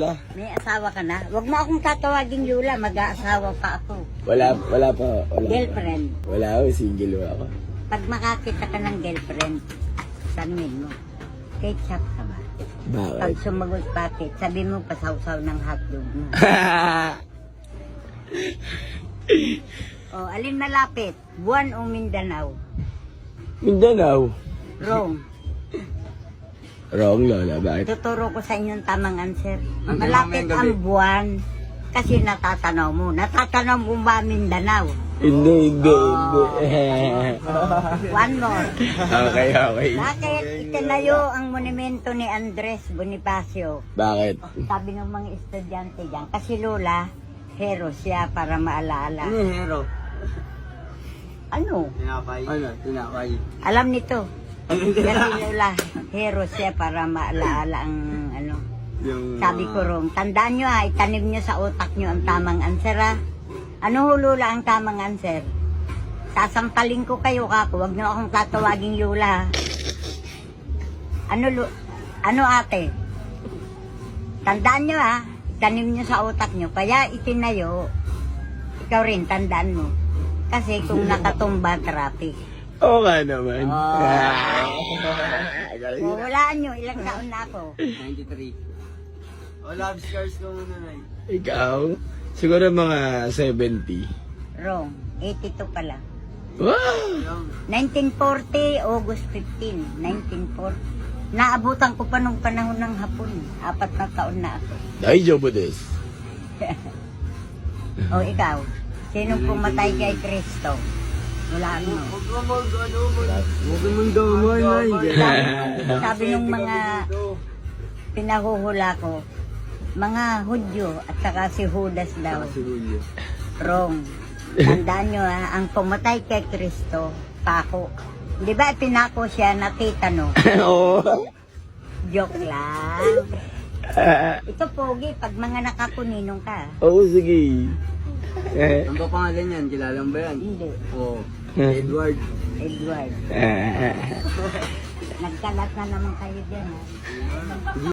Lola. May asawa ka na? Huwag mo akong tatawaging Lola, mag-aasawa pa ako. Wala pa. Wala. Girlfriend. Wala ako, single ako. Pag makakita ka ng girlfriend, sabihin mo, ketchup ka ba? Pag Bakit? sumagot bakit, sabi mo pasawsaw ng hotdog mo. O, alin malapit? Buwan o Mindanao? Mindanao. Wrong. Wrong, Lola. Bakit? Tuturo ko sa inyong tamang answer. Malapit ang buwan kasi natatanaw mo. Natatanaw mo ba Mindanao? Hindi. One more. Okay. Bakit itinayo ang monumento ni Andres Bonifacio? Bakit? Sabi ng mga estudyante dyan, kasi Lola, hero siya para maalaala. Ano yung hero? Ano? Tinapay. Ano? Tinapay. Alam nito. Kasi Lola, hero siya para maalaala ang ano. Yung... Sabi ko ron, tandaan nyo itanim nyo sa utak nyo ang tamang answer Ano ho Lola ang tamang answer? Sasampalin ko kayo kako, wag nyo akong tatawaging Lola. Ano ate? Tandaan nyo itanim nyo sa utak nyo, kaya itinayo, ikaw rin tandaan mo. Kasi kung nakatumba traffic. Oo nga naman. Walaan nyo, ilang taon na ako? 93. O, love scars ko muna na Ikaw? Siguro mga 70. Wrong, 82 pala. Wow! 1940, August 15, 1940. Naabutan ko pa nung panahon ng hapon. 4 na taon na ako. Daijobu desu. O ikaw, sinong pumatay kay Kristo? Wala mo. Huwag mong gawin, Sabi nung mga pinahuhula ko, mga Hudyo at saka si Judas daw. Wrong. Tandaan nyo ang pumatay kay Kristo, pako. Di ba pinako siya na titano? Oo. Joke lang. Ito pogi, pag mga nakakuninong ka. Oo, sige. Ang ba pangalan yan? Kilala mo ba yan? Hindi. Oo. Edward. Edward. Nagkalat na naman kayo dyan